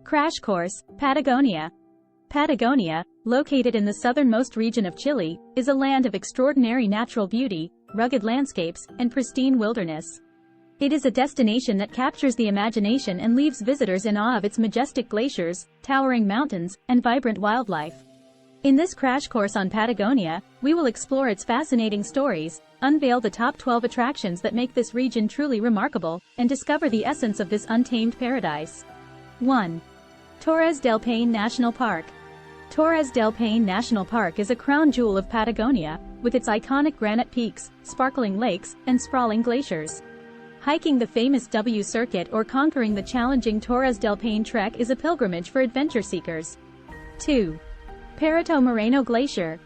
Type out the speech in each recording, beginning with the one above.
Crash Course, Patagonia. Patagonia, located in the southernmost region of Chile, is a land of extraordinary natural beauty, rugged landscapes, and pristine wilderness. It is a destination that captures the imagination and leaves visitors in awe of its majestic glaciers, towering mountains, and vibrant wildlife. In this crash course on Patagonia, we will explore its fascinating stories, unveil the top 12 attractions that make this region truly remarkable, and discover the essence of this untamed paradise. 1. Torres del Paine National Park. Torres del Paine National Park is a crown jewel of Patagonia, with its iconic granite peaks, sparkling lakes, and sprawling glaciers. Hiking the famous W Circuit or conquering the challenging Torres del Paine Trek is a pilgrimage for adventure seekers. 2. Perito Moreno Glacier.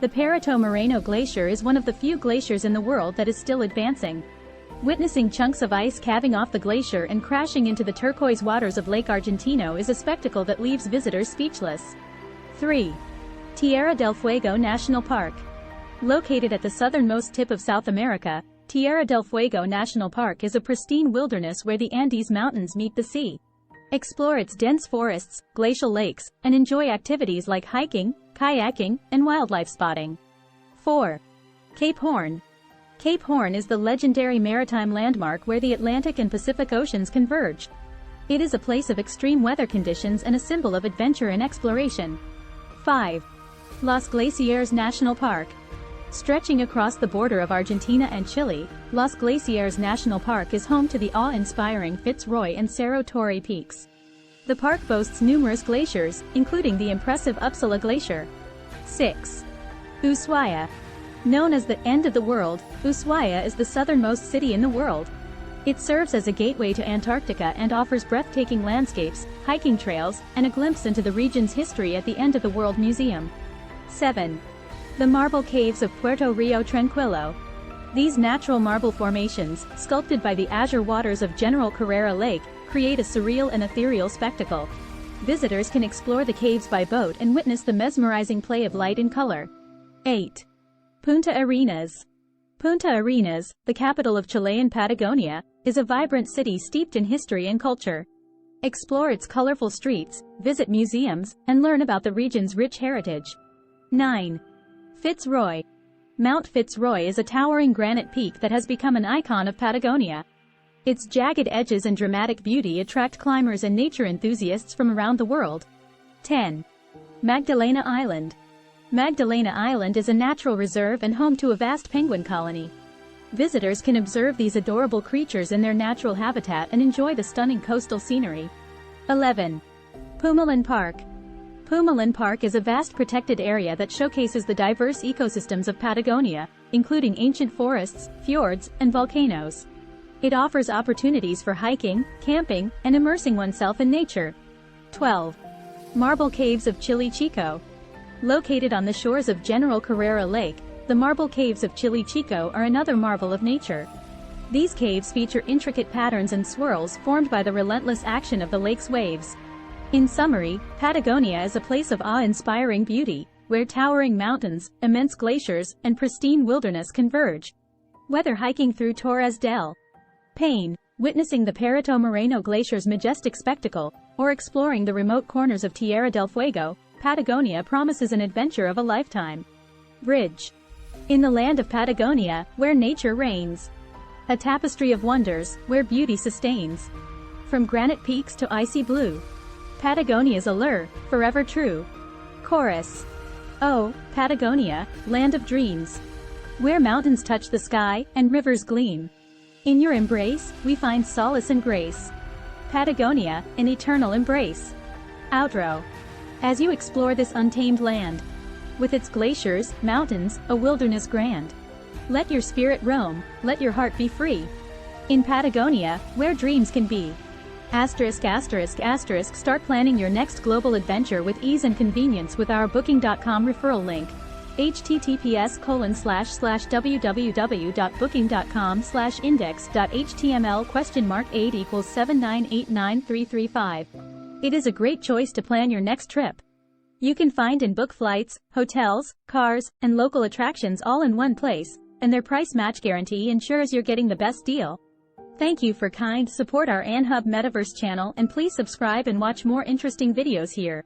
The Perito Moreno Glacier is one of the few glaciers in the world that is still advancing. Witnessing chunks of ice calving off the glacier and crashing into the turquoise waters of Lake Argentino is a spectacle that leaves visitors speechless. 3. Tierra del Fuego National Park. Located at the southernmost tip of South America, Tierra del Fuego National Park is a pristine wilderness where the Andes Mountains meet the sea. Explore its dense forests, glacial lakes, and enjoy activities like hiking, kayaking, and wildlife spotting. 4. Cape Horn. Cape Horn is the legendary maritime landmark where the Atlantic and Pacific Oceans converge. It is a place of extreme weather conditions and a symbol of adventure and exploration. 5. Los Glaciers National Park. Stretching across the border of Argentina and Chile, Los Glaciers National Park is home to the awe-inspiring Fitzroy and Cerro Torre peaks. The park boasts numerous glaciers, including the impressive Uppsala Glacier. 6. Ushuaia. Known as the end of the world, Ushuaia is the southernmost city in the world. It serves as a gateway to Antarctica and offers breathtaking landscapes, hiking trails, and a glimpse into the region's history at the End of the World Museum. 7. The Marble Caves of Puerto Rio Tranquilo. These natural marble formations, sculpted by the azure waters of General Carrera Lake, create a surreal and ethereal spectacle. Visitors can explore the caves by boat and witness the mesmerizing play of light and color. 8. Punta Arenas. Punta Arenas, the capital of Chilean Patagonia, is a vibrant city steeped in history and culture. Explore its colorful streets, visit museums, and learn about the region's rich heritage. 9. Fitzroy. Mount Fitzroy is a towering granite peak that has become an icon of Patagonia. Its jagged edges and dramatic beauty attract climbers and nature enthusiasts from around the world. 10. Magdalena Island. Magdalena Island is a natural reserve and home to a vast penguin colony. Visitors can observe these adorable creatures in their natural habitat and enjoy the stunning coastal scenery. 11. Pumalin Park. Pumalin Park is a vast protected area that showcases the diverse ecosystems of Patagonia, including ancient forests, fjords, and volcanoes. It offers opportunities for hiking, camping, and immersing oneself in nature. 12. Marble Caves of Chile Chico. Located on the shores of General Carrera Lake, the Marble Caves of Chile Chico are another marvel of nature. These caves feature intricate patterns and swirls formed by the relentless action of the lake's waves. In summary, Patagonia is a place of awe-inspiring beauty, where towering mountains, immense glaciers, and pristine wilderness converge. Whether hiking through Torres del Paine, witnessing the Perito Moreno Glacier's majestic spectacle, or exploring the remote corners of Tierra del Fuego, Patagonia promises an adventure of a lifetime. Bridge. In the land of Patagonia, where nature reigns. A tapestry of wonders, where beauty sustains. From granite peaks to icy blue. Patagonia's allure, forever true. Chorus. Oh, Patagonia, land of dreams. Where mountains touch the sky, and rivers gleam. In your embrace, we find solace and grace. Patagonia, an eternal embrace. Outro. As you explore this untamed land, with its glaciers, mountains, a wilderness grand, let your spirit roam, let your heart be free. In Patagonia, where dreams can be. *****, start planning your next global adventure with ease and convenience with our Booking.com referral link. https://www.booking.com/index.html?8 = 7989335. It is a great choice to plan your next trip. You can find and book flights, hotels, cars, and local attractions all in one place, and their price match guarantee ensures you're getting the best deal. Thank you for kind support our AnHub Metaverse channel, and please subscribe and watch more interesting videos here.